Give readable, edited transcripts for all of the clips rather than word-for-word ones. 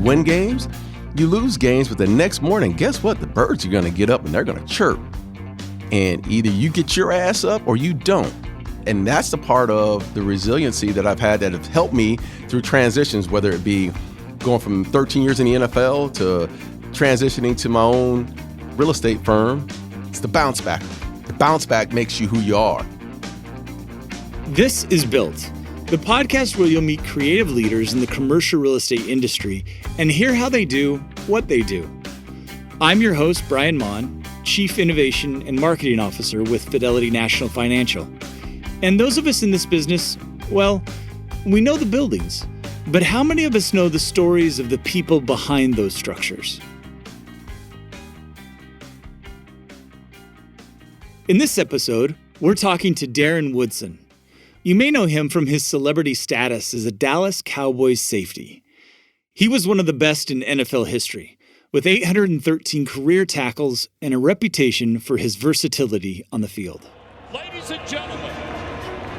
win games, you lose games, but the next morning, guess what? The birds are going to get up and they're going to chirp. And either you get your ass up or you don't. And that's the part of the resiliency that I've had that have helped me through transitions, whether it be going from 13 years in the NFL to transitioning to my own real estate firm. It's the bounce back. The bounce back makes you who you are. This is Built, the podcast where you'll meet creative leaders in the commercial real estate industry and hear how they do what they do. I'm your host, Brian Mon, Chief Innovation and Marketing Officer with Fidelity National Financial. And those of us in this business, well, we know the buildings, but how many of us know the stories of the people behind those structures? In this episode, we're talking to Darren Woodson. You may know him from his celebrity status as a Dallas Cowboys safety. He was one of the best in NFL history, with 813 career tackles and a reputation for his versatility on the field. Ladies and gentlemen,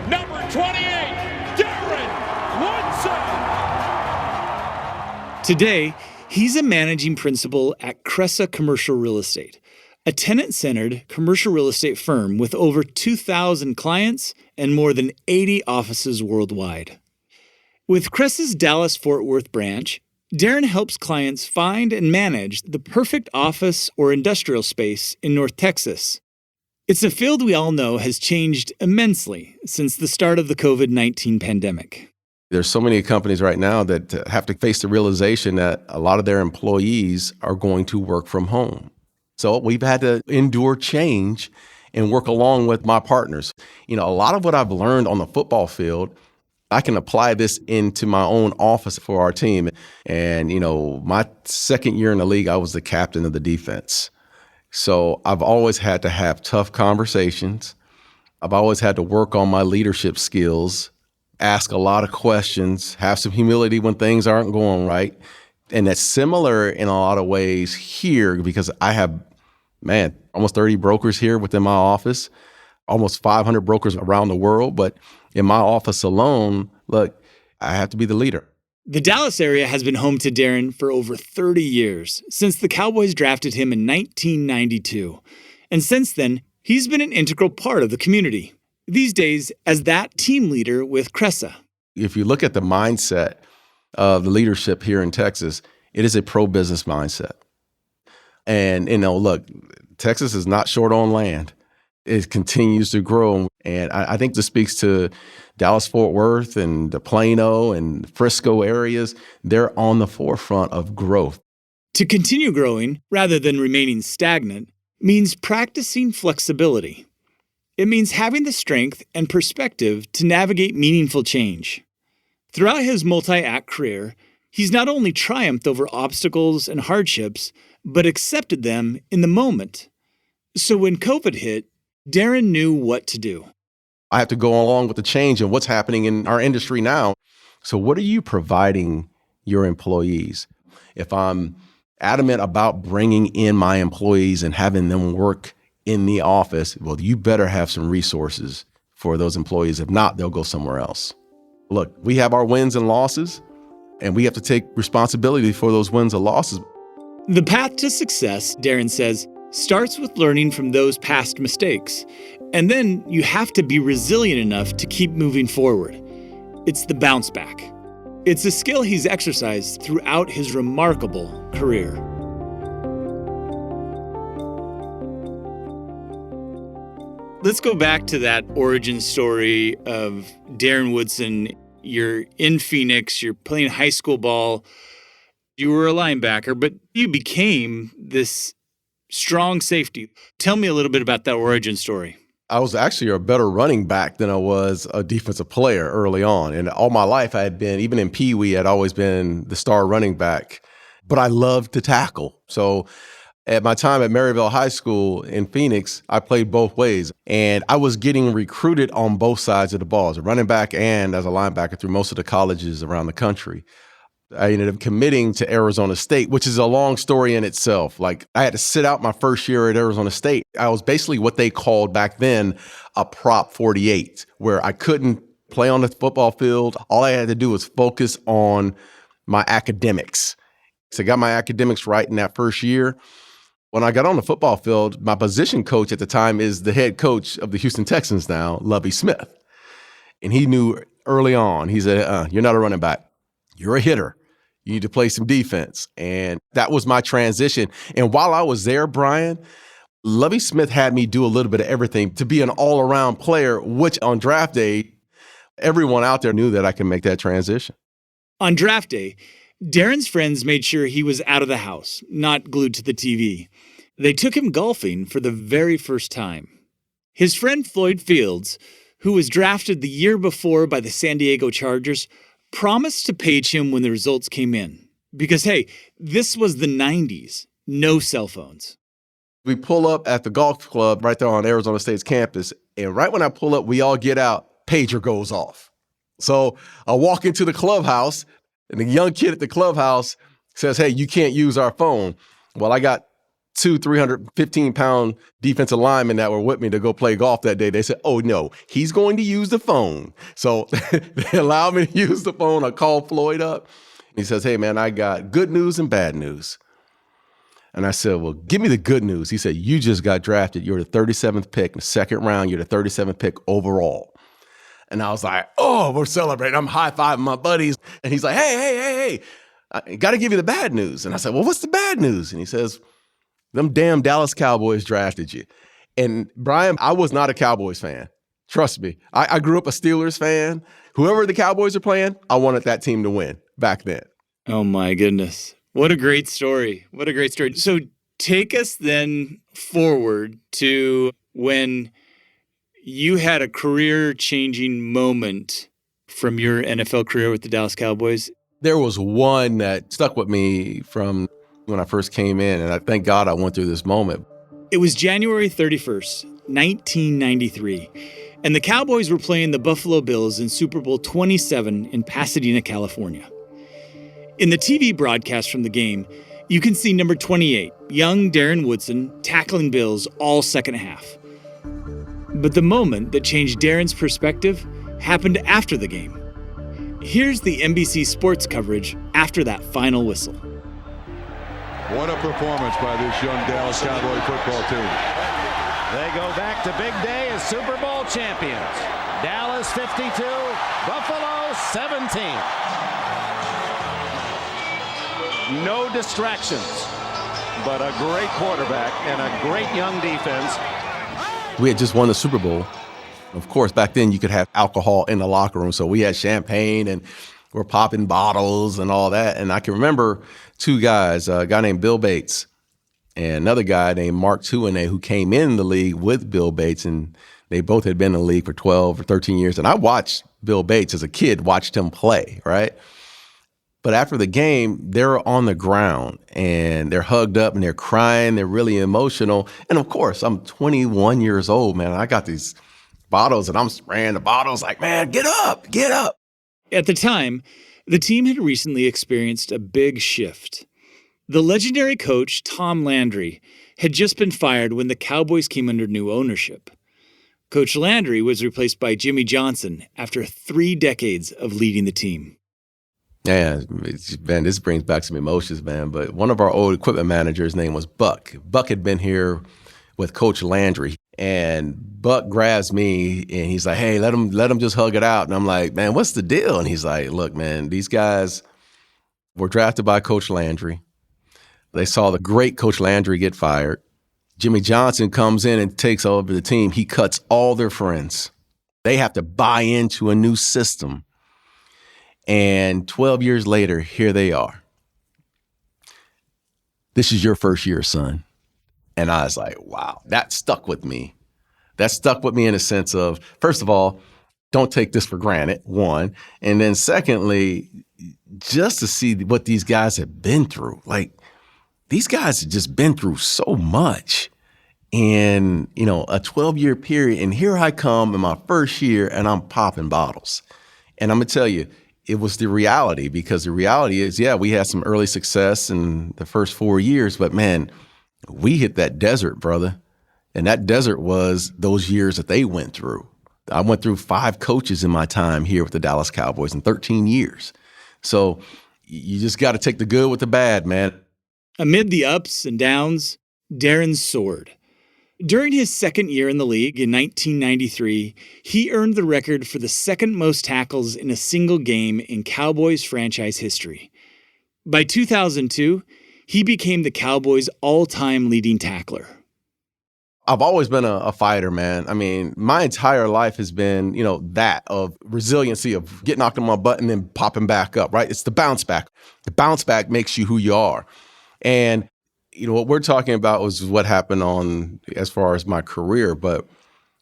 number 28, Darren Woodson. Today, he's a managing principal at Cresa Commercial Real Estate, a tenant-centered commercial real estate firm with over 2,000 clients and more than 80 offices worldwide. With Cresa's Dallas-Fort Worth branch, Darren helps clients find and manage the perfect office or industrial space in North Texas. It's a field we all know has changed immensely since the start of the COVID-19 pandemic. There's so many companies right now that have to face the realization that a lot of their employees are going to work from home. So we've had to endure change and work along with my partners. You know, a lot of what I've learned on the football field, I can apply this into my own office for our team. And, you know, my second year in the league, I was the captain of the defense. So I've always had to have tough conversations. I've always had to work on my leadership skills, ask a lot of questions, have some humility when things aren't going right. And that's similar in a lot of ways here because I have, almost 30 brokers here within my office, almost 500 brokers around the world. But in my office alone, look, I have to be the leader. The Dallas area has been home to Darren for over 30 years, since the Cowboys drafted him in 1992. And since then, he's been an integral part of the community, these days as that team leader with Cresa. If you look at the mindset of the leadership here in Texas, it is a pro-business mindset. And, you know, look, Texas is not short on land. It continues to grow. And I think this speaks to Dallas-Fort Worth and the Plano and Frisco areas. They're on the forefront of growth. To continue growing, rather than remaining stagnant, means practicing flexibility. It means having the strength and perspective to navigate meaningful change. Throughout his multi-act career, he's not only triumphed over obstacles and hardships, but accepted them in the moment. So when COVID hit, Darren knew what to do. I have to go along with the change and what's happening in our industry now. So what are you providing your employees? If I'm adamant about bringing in my employees and having them work in the office, well, you better have some resources for those employees. If not, they'll go somewhere else. Look, we have our wins and losses, and we have to take responsibility for those wins and losses. The path to success, Darren says, starts with learning from those past mistakes. And then you have to be resilient enough to keep moving forward. It's the bounce back. It's a skill he's exercised throughout his remarkable career. Let's go back to that origin story of Darren Woodson. You're in Phoenix, you're playing high school ball. You were a linebacker, but you became this strong safety. Tell me a little bit about that origin story. I was actually a better running back than I was a defensive player early on. And all my life I had been, even in Pee Wee, I'd always been the star running back. But I loved to tackle. So at my time at Maryville High School in Phoenix, I played both ways. And I was getting recruited on both sides of the ball, as a running back and as a linebacker through most of the colleges around the country. I ended up committing to Arizona State, which is a long story in itself. Like, I had to sit out my first year at Arizona State. I was basically what they called back then a Prop 48, where I couldn't play on the football field. All I had to do was focus on my academics. So I got my academics right in that first year. When I got on the football field, my position coach at the time is the head coach of the Houston Texans now, Lovie Smith. And he knew early on, he said, you're not a running back. You're a hitter. You need to play some defense. And that was my transition. And while I was there, Brian, Lovie Smith had me do a little bit of everything to be an all-around player, which on draft day, everyone out there knew that I could make that transition. On draft day, Darren's friends made sure he was out of the house, not glued to the TV. They took him golfing for the very first time. His friend Floyd Fields, who was drafted the year before by the San Diego Chargers, promised to page him when the results came in. Because, hey, this was the 90s. No cell phones. We pull up at the golf club right there on Arizona State's campus, and right when I pull up, we all get out, pager goes off. So I walk into the clubhouse, and the young kid at the clubhouse says, hey, you can't use our phone. Well, I got 315-pound defensive linemen that were with me to go play golf that day. They said, oh, no, he's going to use the phone. So they allowed me to use the phone. I called Floyd up. He says, hey, man, I got good news and bad news. And I said, well, give me the good news. He said, you just got drafted. You're the 37th pick in the second round. You're the 37th pick overall. And I was like, oh, we're celebrating. I'm high-fiving my buddies. And he's like, hey, I got to give you the bad news. And I said, well, what's the bad news? And he says, them damn Dallas Cowboys drafted you. And Brian, I was not a Cowboys fan. Trust me. I grew up a Steelers fan. Whoever the Cowboys are playing, I wanted that team to win back then. Oh, my goodness. What a great story. What a great story. So take us then forward to when you had a career-changing moment from your NFL career with the Dallas Cowboys. There was one that stuck with me from when I first came in, and I thank God I went through this moment. It was January 31st, 1993, and the Cowboys were playing the Buffalo Bills in Super Bowl 27 in Pasadena, California. In the TV broadcast from the game, you can see number 28, young Darren Woodson, tackling Bills all second half. But the moment that changed Darren's perspective happened after the game. Here's the NBC Sports coverage after that final whistle. What a performance by this young Dallas Cowboy football team. They go back to big day as Super Bowl champions. Dallas 52, Buffalo 17. No distractions, but a great quarterback and a great young defense. We had just won the Super Bowl. Of course, back then you could have alcohol in the locker room. So we had champagne and we're popping bottles and all that. And I can remember two guys, a guy named Bill Bates and another guy named Mark Tuanay, who came in the league with Bill Bates. And they both had been in the league for 12 or 13 years. And I watched Bill Bates as a kid, watched him play, right? But after the game, they're on the ground and they're hugged up and they're crying. They're really emotional. And of course, I'm 21 years old, man. I got these bottles and I'm spraying the bottles like, man, get up, get up. At the time, the team had recently experienced a big shift. The legendary coach, Tom Landry, had just been fired when the Cowboys came under new ownership. Coach Landry was replaced by Jimmy Johnson after 3 decades of leading the team. Yeah, man, this brings back some emotions, man. But one of our old equipment managers' name was Buck. Buck had been here with Coach Landry. And Buck grabs me and he's like, hey, let him just hug it out. And I'm like, man, what's the deal? And he's like, look, man, these guys were drafted by Coach Landry. They saw the great Coach Landry get fired. Jimmy Johnson comes in and takes over the team. He cuts all their friends. They have to buy into a new system. And 12 years later, here they are. This is your first year, son. And I was like, wow, that stuck with me. That stuck with me in a sense of, first of all, don't take this for granted, one. And then secondly, just to see what these guys have been through. Like, these guys have just been through so much in, a 12-year period. And here I come in my first year and I'm popping bottles. And I'm going to tell you, it was the reality, because the reality is, yeah, we had some early success in the first 4 years, but man, we hit that desert, brother. And that desert was those years that they went through. I went through 5 coaches in my time here with the Dallas Cowboys in 13 years. So You just got to take the good with the bad, man. Amid the ups and downs, Darren soared. During his second year in the league in 1993, he earned the record for the second most tackles in a single game in Cowboys franchise history. By 2002, he became the Cowboys' all-time leading tackler. I've always been a fighter, man. I mean, my entire life has been, that of resiliency, of getting knocked on my butt and then popping back up, right? It's the bounce back. The bounce back makes you who you are. And what we're talking about was what happened on as far as my career, but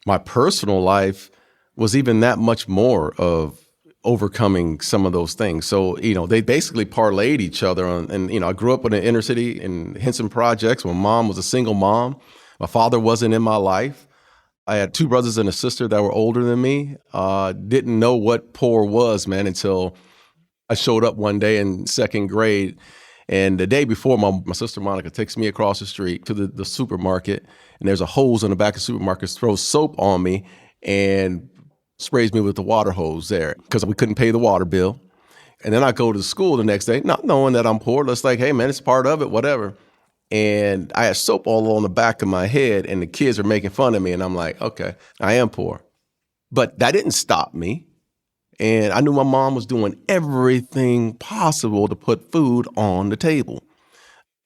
my personal life was even that much more of overcoming some of those things. So, they basically parlayed each other on, and, I grew up in an inner city in Henson Projects. My mom was a single mom. My father wasn't in my life. I had two brothers and a sister that were older than me. Didn't know what poor was, man, until I showed up one day in second grade. And the day before, my sister Monica takes me across the street to the supermarket, and there's a hose on the back of the supermarket, throws soap on me and sprays me with the water hose there because we couldn't pay the water bill. And then I go to school the next day, not knowing that I'm poor. It's like, hey, man, it's part of it, whatever. And I had soap all on the back of my head, and the kids are making fun of me. And I'm like, okay, I am poor. But that didn't stop me. And I knew my mom was doing everything possible to put food on the table.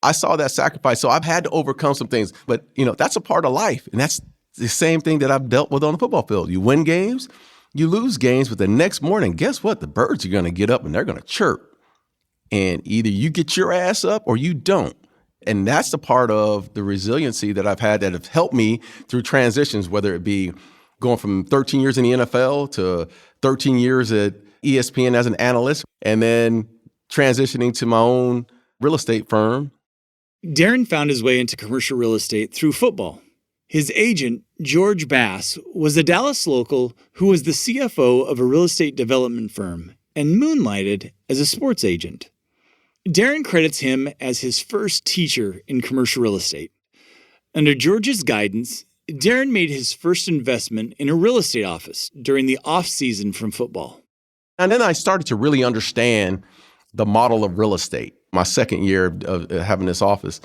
I saw that sacrifice. So I've had to overcome some things. But, that's a part of life. And that's the same thing that I've dealt with on the football field. You win games, you lose games, but the next morning, guess what? The birds are going to get up and they're going to chirp. And either you get your ass up or you don't. And that's the part of the resiliency that I've had that have helped me through transitions, whether it be going from 13 years in the NFL to 13 years at ESPN as an analyst, and then transitioning to my own real estate firm. Darren found his way into commercial real estate through football. His agent, George Bass, was a Dallas local who was the CFO of a real estate development firm and moonlighted as a sports agent. Darren credits him as his first teacher in commercial real estate. Under George's guidance, Darren made his first investment in a real estate office during the off-season from football. And then I started to really understand the model of real estate, my second year of having this office.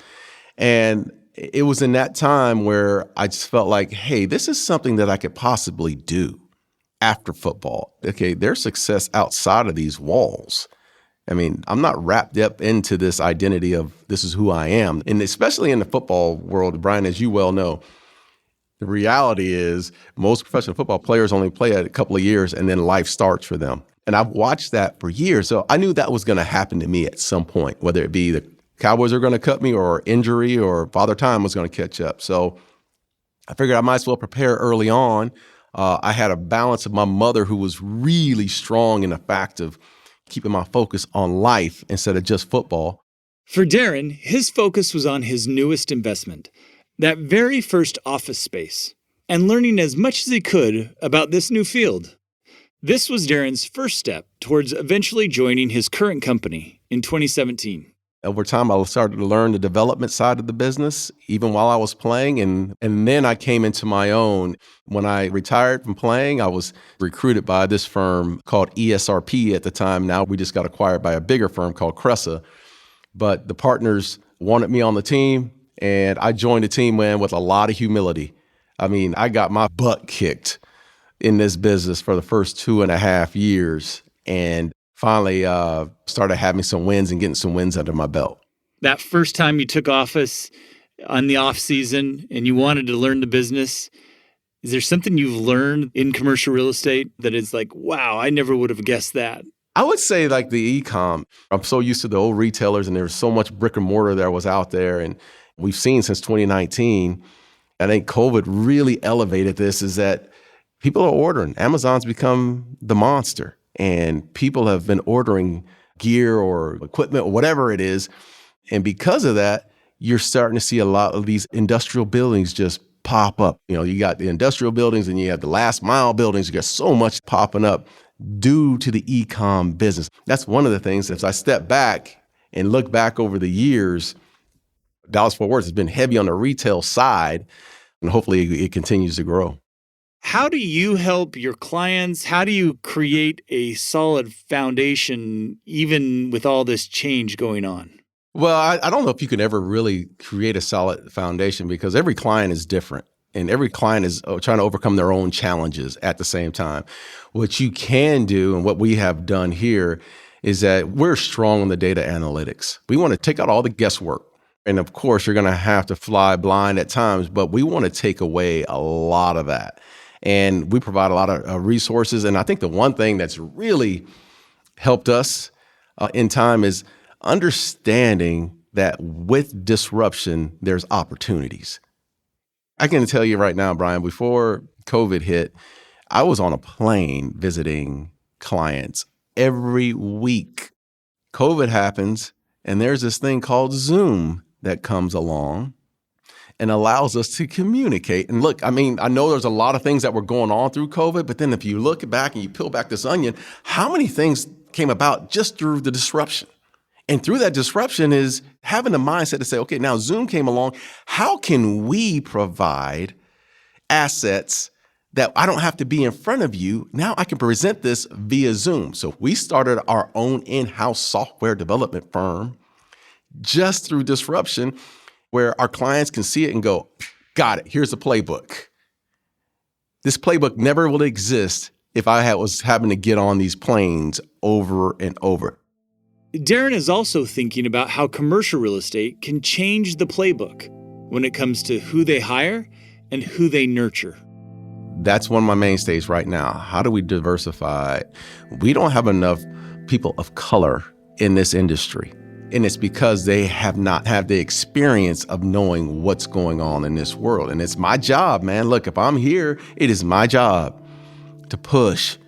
And it was in that time where I just felt like, hey, this is something that I could possibly do after football. Okay, there's success outside of these walls. I mean, I'm not wrapped up into this identity of this is who I am. And especially in the football world, Brian, as you well know, the reality is most professional football players only play a couple of years and then life starts for them. And I've watched that for years. So I knew that was going to happen to me at some point, whether it be the Cowboys are going to cut me or injury or Father Time was going to catch up. So I figured I might as well prepare early on. I had a balance of my mother who was really strong in the fact of keeping my focus on life instead of just football. For Darren, his focus was on his newest investment, that very first office space, and learning as much as he could about this new field. This was Darren's first step towards eventually joining his current company in 2017. Over time, I started to learn the development side of the business, even while I was playing. And then I came into my own. When I retired from playing, I was recruited by this firm called ESRP at the time. Now we just got acquired by a bigger firm called Cresa. But the partners wanted me on the team, and I joined the team, man, with a lot of humility. I mean, I got my butt kicked in this business for the first 2.5 years. And finally started having some wins and getting some wins under my belt. That first time you took office on the off season and you wanted to learn the business, is there something you've learned in commercial real estate that is like, wow, I never would have guessed that? I would say like the e-com. I'm so used to the old retailers and there's so much brick and mortar that was out there. And we've seen since 2019, I think COVID really elevated this, is that people are ordering. Amazon's become the monster. And people have been ordering gear or equipment or whatever it is. And because of that, you're starting to see a lot of these industrial buildings just pop up. You got the industrial buildings and you have the last mile buildings. You got so much popping up due to the e-com business. That's one of the things. As I step back and look back over the years, Dallas-Fort Worth has been heavy on the retail side, and hopefully it continues to grow. How do you help your clients? How do you create a solid foundation even with all this change going on? Well, I don't know if you can ever really create a solid foundation because every client is different and every client is trying to overcome their own challenges at the same time. What you can do and what we have done here is that we're strong on the data analytics. We want to take out all the guesswork. And of course, you're going to have to fly blind at times, but we want to take away a lot of that. And we provide a lot of resources. And I think the one thing that's really helped us in time is understanding that with disruption, there's opportunities. I can tell you right now, Brian, before COVID hit, I was on a plane visiting clients every week. COVID happens, and there's this thing called Zoom that comes along and allows us to communicate. And look, I mean, I know there's a lot of things that were going on through COVID, but then if you look back and you peel back this onion, how many things came about just through the disruption? And through that disruption is having the mindset to say, okay, now Zoom came along. How can we provide assets that I don't have to be in front of you? Now I can present this via Zoom. So we started our own in-house software development firm just through disruption, where our clients can see it and go, got it, here's the playbook. This playbook never would exist if I was having to get on these planes over and over. Darren is also thinking about how commercial real estate can change the playbook when it comes to who they hire and who they nurture. That's one of my mainstays right now. How do we diversify? We don't have enough people of color in this industry. And it's because they have not had the experience of knowing what's going on in this world. And it's my job, man. Look, if I'm here, it is my job to push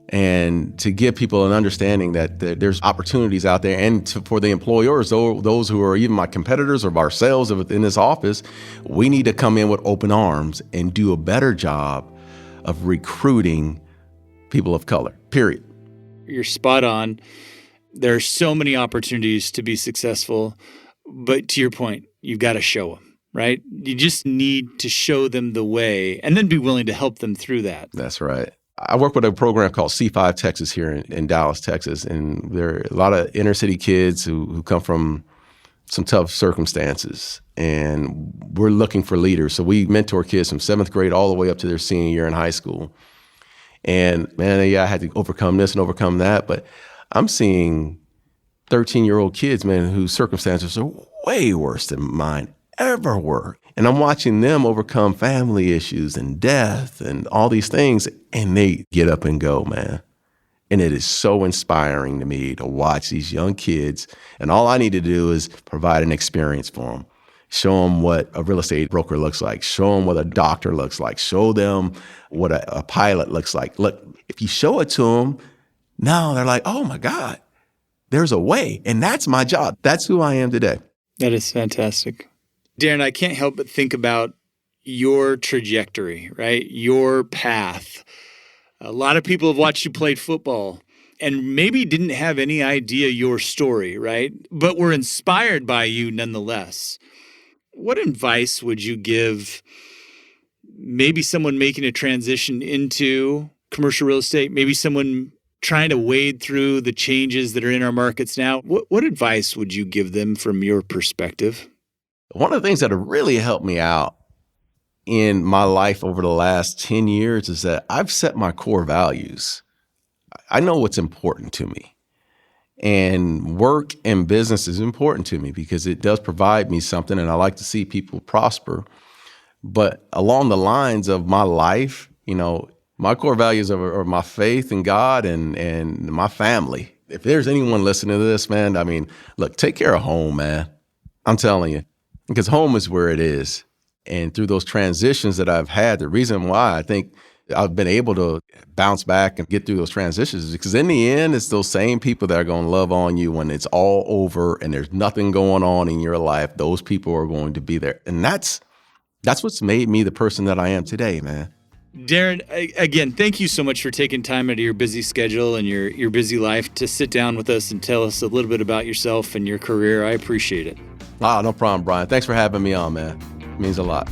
and to give people an understanding that there's opportunities out there. And for the employers, those who are even my competitors or ourselves within this office, we need to come in with open arms and do a better job of recruiting people of color, period. You're spot on. There are so many opportunities to be successful, but to your point, you've got to show them, right? You just need to show them the way and then be willing to help them through that. That's right. I work with a program called C5 Texas here in Dallas, Texas, and there are a lot of inner city kids who come from some tough circumstances, and we're looking for leaders. So we mentor kids from 7th grade all the way up to their senior year in high school. And man, yeah, I had to overcome this and overcome that, but I'm seeing 13-year-old kids, man, whose circumstances are way worse than mine ever were. And I'm watching them overcome family issues and death and all these things, and they get up and go, man. And it is so inspiring to me to watch these young kids. And all I need to do is provide an experience for them. Show them what a real estate broker looks like. Show them what a doctor looks like. Show them what a pilot looks like. Look, if you show it to them, now they're like, oh my God, there's a way. And that's my job. That's who I am today. That is fantastic. Darren, I can't help but think about your trajectory, right? Your path. A lot of people have watched you play football and maybe didn't have any idea your story, right? But were inspired by you nonetheless. What advice would you give maybe someone making a transition into commercial real estate, maybe someone trying to wade through the changes that are in our markets now? What advice would you give them from your perspective? One of the things that have really helped me out in my life over the last 10 years is that I've set my core values. I know what's important to me. And work and business is important to me because it does provide me something, and I like to see people prosper. But along the lines of my life, you know, my core values are my faith in God and my family. If there's anyone listening to this, man, I mean, look, take care of home, man. I'm telling you, because home is where it is. And through those transitions that I've had, the reason why I think I've been able to bounce back and get through those transitions is because in the end, it's those same people that are going to love on you when it's all over and there's nothing going on in your life. Those people are going to be there. And that's what's made me the person that I am today, man. Darren, again, thank you so much for taking time out of your busy schedule and your busy life to sit down with us and tell us a little bit about yourself and your career. I appreciate it. No problem, Brian. Thanks for having me on, man. It means a lot.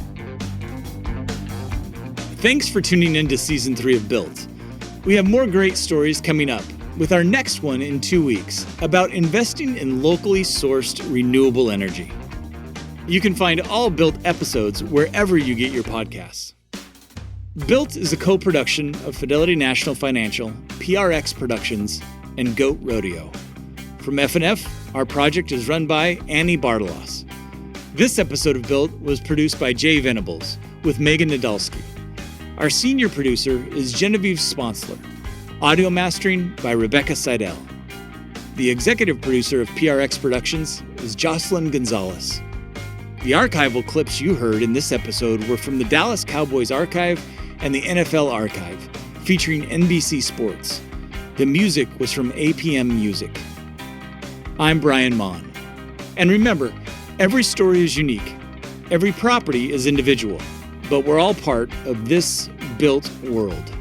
Thanks for tuning in to Season 3 of Built. We have more great stories coming up, with our next one in 2 weeks about investing in locally sourced renewable energy. You can find all Built episodes wherever you get your podcasts. Built is a co-production of Fidelity National Financial, PRX Productions, and Goat Rodeo. From F&F, our project is run by Annie Bartalos. This episode of Built was produced by Jay Venables with Megan Nadolski. Our senior producer is Genevieve Sponsler. Audio mastering by Rebecca Seidel. The executive producer of PRX Productions is Jocelyn Gonzalez. The archival clips you heard in this episode were from the Dallas Cowboys Archive and the NFL Archive, featuring NBC Sports. The music was from APM Music. I'm Brian Mon. And remember, every story is unique. Every property is individual. But we're all part of this built world.